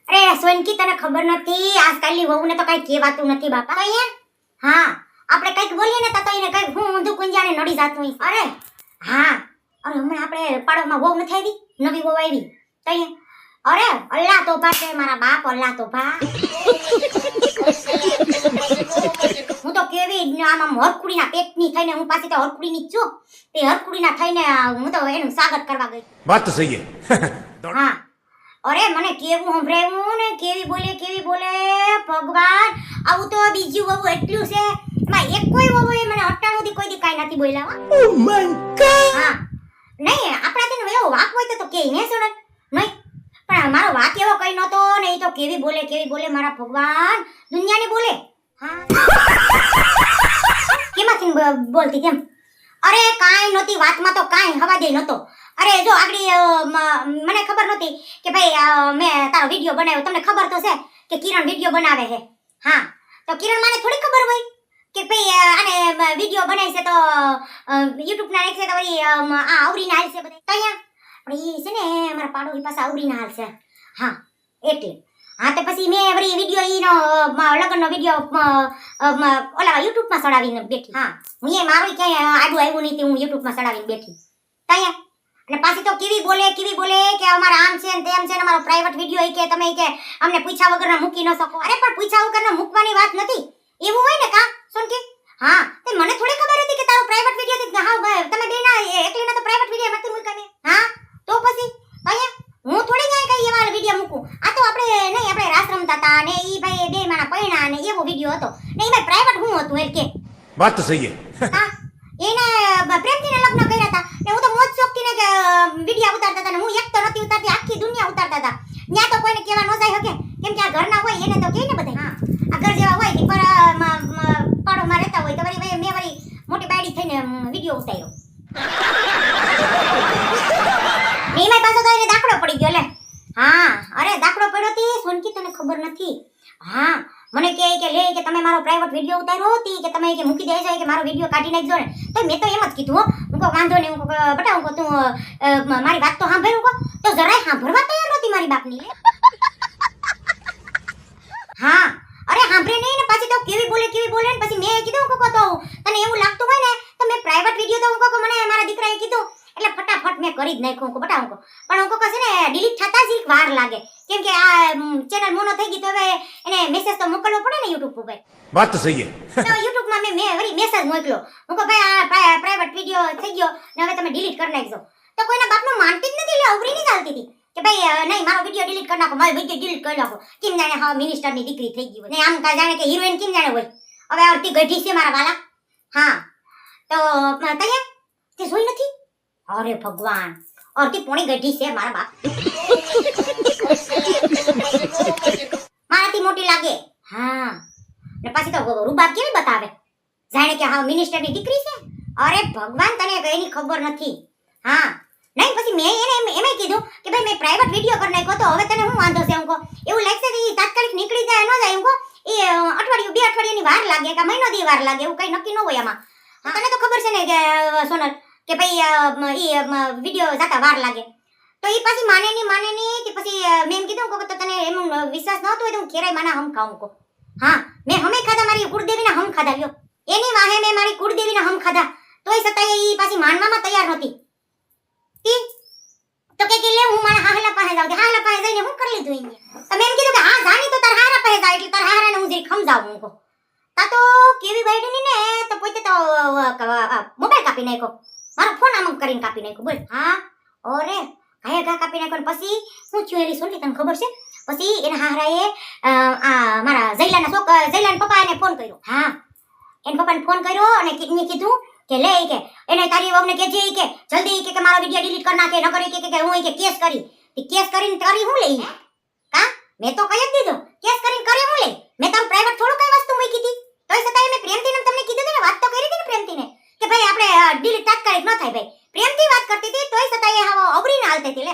અરે સોનકી તને ખબર નથી આજકાલની વહુને તો કઈ કહેવાતું નથી બાપા અહીંયા હા આપણે કઈક બોલીએ ને તો એને કઈક હું ઊંધું કુંજાને નડી જાતું હોય અરે હા અરે હમણાં આપણે પાડોમાં વહુ નથી આવી નવી વહુ આવી તો અહીંયા અરે અલ્લાહ તોબા છે મારા બાપ અલ્લાહ તોબા હું તો કેવી આમ હરકુડીના પેટની થઈને હું પાછી તો હરકુડીની જ છું તે હરકુડીના થઈને હું તો એનું સ્વાગત કરવા ગઈ વાત તો સહી હા અરે મને કેવું સંભળાયું ને કેવી બોલે ભગવાન આવું તો બીજું વહુ એટલું છે એમાં એક કોઈ વહુ એ મને અટાણું કોઈ દી કાઈ નથી બોલ્યા ઓ માય ગોડ હા નહીં આપણાથી એવો વાક હોય તો કે ને સોનલ નહીં પણ મારો વાક એવો કઈ નતો ને એ તો કેવી બોલે મારા ભગવાન દુનિયાની બોલે હા કેમાંથી બોલતી કેમ અરે કાઈ નહોતી વાતમાં તો કાઈ હવા દે નતો અરે જો આગળી મને ખબર નહોતી કે ભાઈ મેં તારો વિડિયો બનાવ્યો તમને ખબર તો છે કે કિરણ વિડિયો બનાવે છે હા તો કિરણ મને થોડી ખબર હોય કે ભાઈ આને વિડિયો બનાવી છે તો YouTube ના નાખશે તો વળી આ આવરીને હાલશે બધા તો અહીંયા પણ ઈ છે ને મારા પાડોશી પાસે આવરીને હાલશે હા એટલે હા તો પછી મેં વળી વિડિયો ઈનો લગનનો વિડિયો ઓલા YouTube માં ચડાવીને બેઠી હા હું એ મારું ક્યાંય આવ્યું નહીં તે હું YouTube માં ચડાવીને બેઠી તઅહીંયા અને પાછી તો કેવી બોલે કે અમારા આમ છે ને તેમ છે ને અમારો પ્રાઇવેટ વિડિયો કે તમે કે અમને પૂછ્યા વગરના મૂકી ન શકો અરે પણ પૂછ્યા વગરના મૂકવાની વાત નથી એવું હોય ને કા સોનકી હા તે મને થોડી ખબર હતી કે તારો પ્રાઇવેટ વિડિયો હા તમે બેના એકલીના તો પ્રાઇવેટ વિડિયો નથી મૂકાને હા તો પછી અહીંયા હું થોડી જાય કઈ એવા વિડિયો મૂકું આ તો આપણે રાસ રમતા હતા ને ઈ ભાઈ બે માણા પૈણા ને એવો વિડિયો હતો ને ઈ ભાઈ પ્રાઇવેટ હું હતું એટલે કે વાત તો સહી હા એને પ્રેમથી લગ્ન કર્યા હતા ને હું તો મોજ શોખથી ને કે વિડિયો ઉતારતા હતા ને હું એક તો નથી ઉતારતી આખી દુનિયા ઉતારતા હતા ત્યાં તો કોઈને કહેવા ન જાય શકે કેમ કે આ ઘરના હોય એને તો કહે ને બધા હા આ ઘર જેવા હોય કે પાડોમાં રહેતા હોય તો વળી મેં વળી મોટી બાયડી થઈને વિડિયો ઉતાર્યો એમાં પાછો તો એને દાખલો પડી ગયો લે હા અરે દાખલો પડ્યો તી સોનકી તને ખબર નથી હા મને કહે કે લે કે તમે મારો પ્રાઇવેટ વિડિયો ઉતાર્યો હતી કે તમે કે મૂકી દેજો કે મારો વિડિયો કાઢી નાખજો ને તો મેં તો એમ જ કીધું હું કહું વાંધો નહીં હું બટા હું તું મારી વાત તો સાંભળ્યું કો તો જરાય સાંભળવા તૈયાર નહોતી મારી બાપની લે હા અરે સાંભળે નહીં ને પાછી તો કેવી બોલે ને પછી મેં કીધું કોકો તો તને એવું લાગતું હોય ને તો મેં પ્રાઇવેટ વિડિયો તો હું કોકો મને મારા દીકરાએ કીધું એટલે ફટાફટ મેં કરી જ નાખ્યું હું બટા હું પણ હું કોકો છે ને ડિલીટ થતા જ એક વાર લાગે કેમ કે આ ચેનલ મોનો થઈ ગઈ તો હવે એને મેસેજ તો મોકલવો પડે ને YouTube ઉપર વાત તો સહી તો YouTube માં મેં વળી મેસેજ મોકલ્યો હું કહું ભાઈ આ પ્રાઇવેટ વિડિયો થઈ ગયો ને હવે તમે ડિલીટ કરી નાખજો તો કોઈના બાપનું માનતી જ નથી લે અવરી નહીં ચાલતી હતી કે ભાઈ નહીં મારો વિડિયો ડિલીટ કરી નાખો મારો વિડિયો ડિલીટ કરી નાખો કેમ જાણે હા મિનિસ્ટરની દીકરી થઈ ગઈ હોય ને આમ કા જાણે કે હિરોઈન કેમ જાણે હોય હવે અર્ધી ગઢી છે મારા વાલા હા તો તૈયાર તે જોઈ નથી અરે ભગવાન અર્ધી પોણી ગઢી છે મારા બાપ મારાથી મોટી લાગે હા ને પાછી તો રૂબાબ કેવી બતાવે જાણે કે હા મિનિસ્ટરની દીકરી છે અરે ભગવાન તને કઈની ખબર નથી હા નહીં પછી મેં એને એમ કીધું કે ભાઈ મેં પ્રાઇવેટ વિડિયો કરી નાખ્યો તો હવે તને હું વાંધો છે હું કહું એવું લાગશે કે તાત્કાલિક નીકળી જાય ન જાય હું કહું એ અઠવાડિયું 2 અઠવાડિયાની વાર લાગે કે મહિનો દી વાર લાગે એવું કઈ નક્કી ન હોય આમાં તને તો ખબર છે ને કે સોનલ કે ભાઈ એ વિડિયો જાતા વાર લાગે તો એ પાછી માને નહીં કે પછી મેં એમ કીધું કે તને એમ વિશ્વાસ ન હોય તો હું કેરાય માના હમ ખાઉં કો હા મેં હમે ખાધા મારી કુળદેવીના હમ ખાધા લ્યો એની વાહે મેં મારી કુળદેવીના હમ ખાધા તોય છતાંય એ પાછી માનવામાં તૈયાર નહોતી તો કે લે હું મારા હાહલા પાસે જાઉં હાહલા પાસે જઈને હું કરી લીધું તો મેં એમ કીધું કે હા જાની તો તાર હારા પાસે જા એટલે તાર હારાને હું જઈ ખમજાવું હું કો તા તો કેવી બાયડીની ને તો પોતે તો મોબાઈલ કાપી નાખ્યો મારો ફોન આમ કરીને કાપી નાખ્યો બોલ હા ઓરે ઘા કાપી નાખ્યો ને પછી હું છું એલી સોનલી તને ખબર છે પછી એના હારાએ આ મારા જયલાના પપ્પા એને ફોન કર્યો હા એના પપ્પાને ફોન કર્યો અને કીધું કે લે કે એને તારી વહુને કહેજે કે જલ્દી કે મારો વિડિયો ડિલીટ કરી નાખે ન કરી કે હું કે કેસ કરી તે કેસ કરીને તારી હું લઈ કા મેં તો કહી જ દીધું કેસ કરીને કરે હું લઈ મેં તારું પ્રાઇવેટ થોડું કઈ વસ્તુ મૂકી હતી તોય છતાંય મેં પ્રેમથી તમને કીધું ને વાત તો કરી હતી ને પ્રેમથી ને કે ભાઈ આપણે ડિલીટ તાત્કાલિક ન થાય ભાઈ પ્રેમથી વાત કરતી હતી તોય છતાંય હવે અવરીને હાલતી હતી લે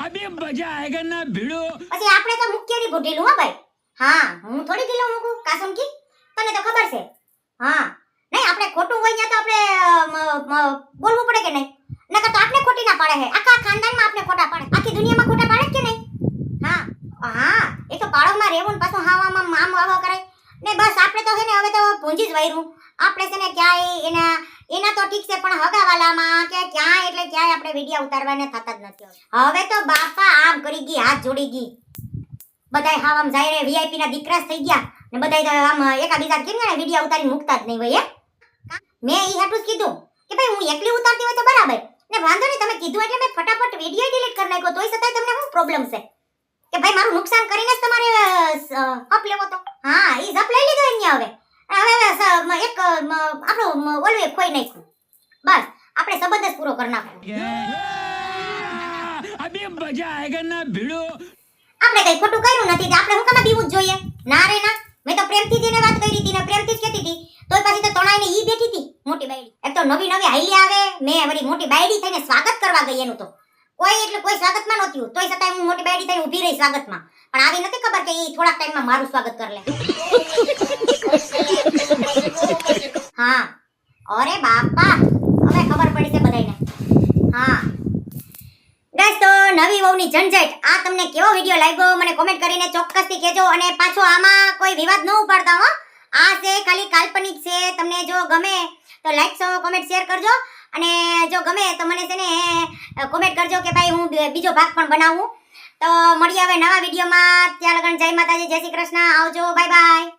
અબે મજા આયેગા ના ભીડો પછી આપણે તો મુખ્યની ભૂટેલું હો ભાઈ હા હું થોડી ઢીલો મૂકું કાસમકી તને તો ખબર છે હા નહીં આપણે ખોટું હોય ત્યાં તો આપણે બોલવું પડે કે નહીં નકર તો આપણે ખોટી ના પાડે છે આખા ખાનદાનમાં આપણે ખોટા પાડે આખી દુનિયામાં ખોટા પાડે કે નહીં ઊંજી જ વાયરું. આપણે છે ને ક્યાંય એના તો ઠીક છે, પણ હગાવાલામાં કે ક્યાંય એટલે ક્યાંય આપણે વિડિયા ઉતારવાને થતા જ નથી. હવે તો બાપા આમ કરી ગઈ, હાથ જોડી ગઈ. બધાય હાવ આમ જાય રે વીઆઈપી ના દીકરા જ થઈ ગયા ને બધાય આમ એકાબીજા કેમ ને વિડિયા ઉતારીને મૂકતા જ નહીં હોય. મેં ઈ હાટું જ કીધું કે ભાઈ હું એકલી ઉતારતી હોય તો બરાબર ને, વાંધો નહીં તમે કીધું એટલે મેં ફટાફટ વિડિયો ડિલીટ કરી નાખ્યો. તોય છતાંય તમને શું પ્રોબ્લેમ છે કે ભાઈ મારું નુકસાન કરીને જ તમારે હપ લેવો તો? હા ઈ જપ લઈ લીધો અહીંયા. હવે એક આપણું ઓલવે ખોઈ નાખ્યું. બસ આપણે સંબંધ જ પૂરો કરી નાખવો. अभी मजा आएगा ना भिड़ो. આપણે કઈ ખોટું કર્યું નથી તો આપણે હું કામ બીવું જ જોઈએ? ના રે ના, મેં તો પ્રેમથી જ એને વાત કરી હતી ને પ્રેમથી જ કહેતી હતી. તોય પાછી તો તણાઈને ઈ બેઠી હતી મોટી બાયડી. એક તો નવી હાઈલી આવે, મેં વળી મોટી બાયડી થઈને સ્વાગત કરવા ગઈ એનું. તો કોઈ સ્વાગતમાં નહોતું, તોય છતાંય હું મોટી બાયડી થઈને ઊભી રહી સ્વાગતમાં. પણ આવી નથી ખબર કે ઈ થોડાક ટાઈમમાં મારું સ્વાગત કરી લે. હા અરે બાપા, હવે ખબર પડી છે બધાયને. હા ગાઈસ, તો નવી વહુની ઝંઝટ આ તમને કેવો વિડિયો લાગ્યો મને કોમેન્ટ કરીને ચોક્કસથી કહેજો. અને પાછો આમાં કોઈ વિવાદ ન ઉપાડતા હો. આ છે ખાલી કાલ્પનિક છે. તમને જો ગમે તો લાઈક કોમેન્ટ શેર કરજો. અને જો ગમે તો મને છે ને કોમેન્ટ કરજો કે ભાઈ હું બીજો ભાગ પણ બનાવું. તો મળીએ હવે નવા વિડીયોમાં. ત્યાં લગન જય માતાજી, જય શ્રી કૃષ્ણ, આવજો, બાય બાય.